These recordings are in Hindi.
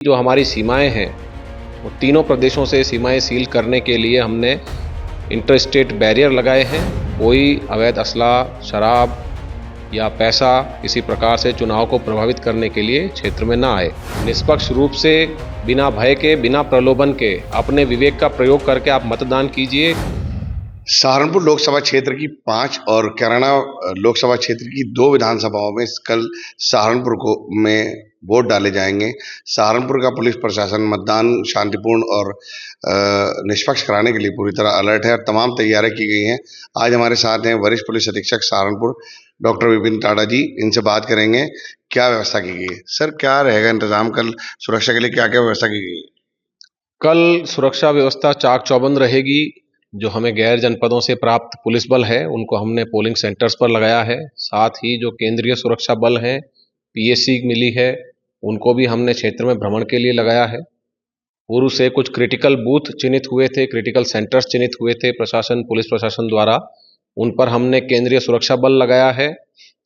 जो हमारी सीमाएं हैं वो तीनों प्रदेशों से सीमाएं सील करने के लिए हमने इंटर स्टेट बैरियर लगाए हैं। कोई अवैध असला, शराब या पैसा किसी प्रकार से चुनाव को प्रभावित करने के लिए क्षेत्र में ना आए। निष्पक्ष रूप से, बिना भय के, बिना प्रलोभन के अपने विवेक का प्रयोग करके आप मतदान कीजिए। सहारनपुर लोकसभा क्षेत्र की 5 और कैराना लोकसभा क्षेत्र की 2 विधानसभाओं में कल सहारनपुर में वोट डाले जाएंगे। सहारनपुर का पुलिस प्रशासन मतदान शांतिपूर्ण और निष्पक्ष कराने के लिए पूरी तरह अलर्ट है और तमाम तैयारियां की गई हैं। आज हमारे साथ हैं वरिष्ठ पुलिस अधीक्षक सहारनपुर डॉक्टर विपिन टाडा जी। इनसे बात करेंगे क्या व्यवस्था की गई है। सर, क्या रहेगा इंतजाम, कल सुरक्षा के लिए क्या क्या व्यवस्था की गई है? कल सुरक्षा व्यवस्था चाक चौबंद रहेगी। जो हमें गैर जनपदों से प्राप्त पुलिस बल है उनको हमने पोलिंग सेंटर्स पर लगाया है। साथ ही जो केंद्रीय सुरक्षा बल है, पीएसी मिली है, उनको भी हमने क्षेत्र में भ्रमण के लिए लगाया है। पूर्व से कुछ क्रिटिकल बूथ चिन्हित हुए थे, क्रिटिकल सेंटर्स चिन्हित हुए थे पुलिस प्रशासन द्वारा, उन पर हमने केंद्रीय सुरक्षा बल लगाया है।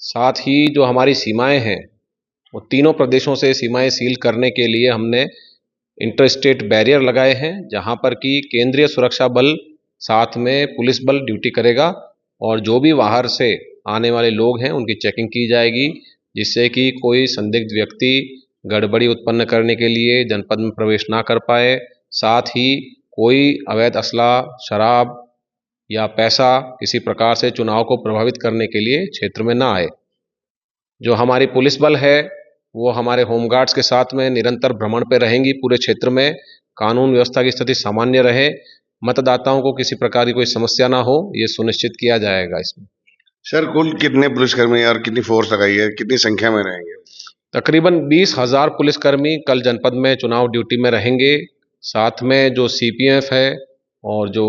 साथ ही जो हमारी सीमाएं हैं वो तीनों प्रदेशों से सीमाएं सील करने के लिए हमने इंटर स्टेट बैरियर लगाए हैं, जहां पर कि केंद्रीय सुरक्षा बल साथ में पुलिस बल ड्यूटी करेगा और जो भी बाहर से आने वाले लोग हैं उनकी चेकिंग की जाएगी, जिससे कि कोई संदिग्ध व्यक्ति गड़बड़ी उत्पन्न करने के लिए जनपद में प्रवेश ना कर पाए। साथ ही कोई अवैध असला, शराब या पैसा किसी प्रकार से चुनाव को प्रभावित करने के लिए क्षेत्र में ना आए। जो हमारी पुलिस बल है वो हमारे होमगार्ड्स के साथ में निरंतर भ्रमण पर रहेंगी पूरे क्षेत्र में। कानून व्यवस्था की स्थिति सामान्य रहे, मतदाताओं को किसी प्रकार की कोई समस्या ना हो, ये सुनिश्चित किया जाएगा। इसमें सर, कुल कितने पुलिसकर्मी और कितनी फोर्स लगाई है, कितनी संख्या में रहेंगे? तकरीबन 20,000 पुलिसकर्मी कल जनपद में चुनाव ड्यूटी में रहेंगे। साथ में जो सीपीएफ है और जो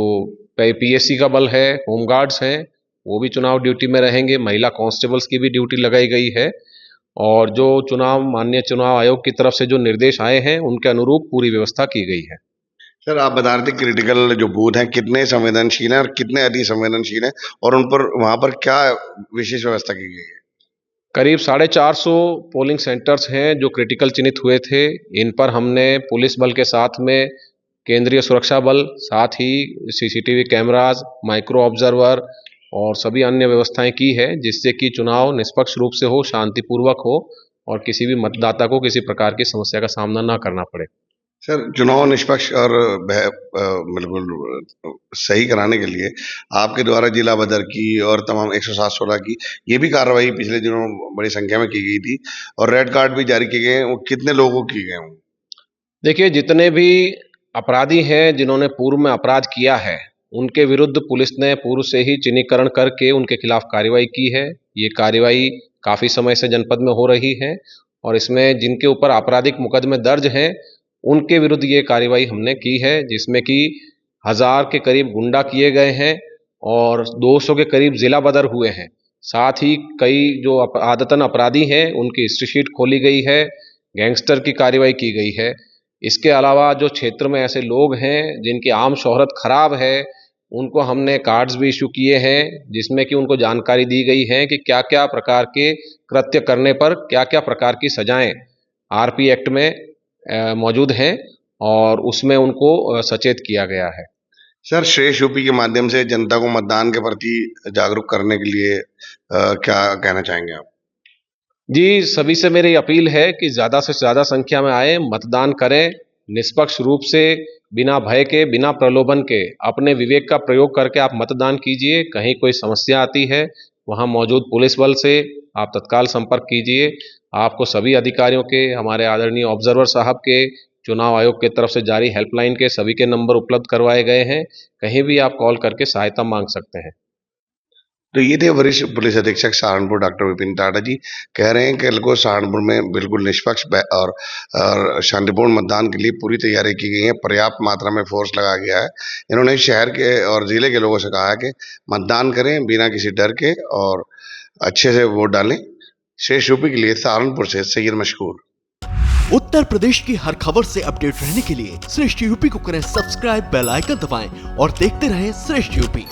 पीएससी का बल है, होमगार्ड्स हैं, वो भी चुनाव ड्यूटी में रहेंगे। महिला कांस्टेबल्स की भी ड्यूटी लगाई गई है और जो माननीय चुनाव आयोग की तरफ से जो निर्देश आए हैं उनके अनुरूप पूरी व्यवस्था की गई है। सर, आप बता रहे थे क्रिटिकल जो बूथ हैं कितने संवेदनशील हैं और कितने अति संवेदनशील हैं और उन पर वहां पर क्या विशेष व्यवस्था की गई है? करीब 450 पोलिंग सेंटर्स हैं जो क्रिटिकल चिन्हित हुए थे। इन पर हमने पुलिस बल के साथ में केंद्रीय सुरक्षा बल, साथ ही सीसीटीवी कैमराज, माइक्रो ऑब्जर्वर और सभी अन्य व्यवस्थाएं की है, जिससे कि चुनाव निष्पक्ष रूप से हो, शांतिपूर्वक हो और किसी भी मतदाता को किसी प्रकार की समस्या का सामना ना करना पड़े। सर, चुनाव निष्पक्ष और बिल्कुल सही कराने के लिए आपके द्वारा जिला बदर की और तमाम 107-16 की ये भी कार्रवाई पिछले दिनों बड़ी संख्या में की गई थी और रेड कार्ड भी जारी किए गए हैं। वो कितने लोगों को किए गए होंगे? देखिए, जितने भी अपराधी हैं जिन्होंने पूर्व में अपराध किया है उनके विरुद्ध पुलिस ने पूर्व से ही चिन्हीकरण करके उनके खिलाफ कार्रवाई की है। ये कार्रवाई काफ़ी समय से जनपद में हो रही है और इसमें जिनके ऊपर आपराधिक मुकदमे दर्ज हैं उनके विरुद्ध ये कार्रवाई हमने की है, जिसमें कि 1000 के करीब गुंडा किए गए हैं और 200 के करीब जिला बदर हुए हैं। साथ ही कई जो आदतन अपराधी हैं उनकी हिस्ट्री शीट खोली गई है, गैंगस्टर की कार्रवाई की गई है। इसके अलावा जो क्षेत्र में ऐसे लोग हैं जिनकी आम शोहरत खराब है उनको हमने कार्ड्स भी इशू किए हैं, जिसमें कि उनको जानकारी दी गई है कि क्या क्या प्रकार के कृत्य करने पर क्या क्या प्रकार की सजाएं आरपी एक्ट में मौजूद हैं और उसमें उनको सचेत किया गया है। सर, श्रेष्ठ यूपी के माध्यम से जनता को मतदान के प्रति जागरूक करने के लिए क्या कहना चाहेंगे आप? जी, सभी से मेरी अपील है कि ज़्यादा से ज़्यादा संख्या में आए, मतदान करें, निष्पक्ष रूप से, बिना भय के, बिना प्रलोभन के अपने विवेक का प्रयोग करके आप मतदान कीजिए। कहीं कोई समस्या आती है वहाँ मौजूद पुलिस बल से आप तत्काल संपर्क कीजिए। आपको सभी अधिकारियों के, हमारे आदरणीय ऑब्जर्वर साहब के, चुनाव आयोग की तरफ से जारी हेल्पलाइन के सभी के नंबर उपलब्ध करवाए गए हैं। कहीं भी आप कॉल करके सहायता मांग सकते हैं। तो ये थे वरिष्ठ पुलिस अधीक्षक सहारनपुर डॉक्टर विपिन टाडा जी। कह रहे हैं कि कल को सहारनपुर में बिल्कुल निष्पक्ष और शांतिपूर्ण मतदान के लिए पूरी तैयारी की गई है। पर्याप्त मात्रा में फोर्स लगाया गया है। इन्होंने शहर के और जिले के लोगों से कहा है कि मतदान करें बिना किसी डर के और अच्छे से वोट डालें। शेष यूपी के लिए सहारनपुर से सैयद मशकूर। उत्तर प्रदेश की हर खबर से अपडेट रहने के लिए श्रेष्ठ यूपी को करें सब्सक्राइब, बेल आइकन दबाएं और देखते रहें श्रेष्ठ यूपी।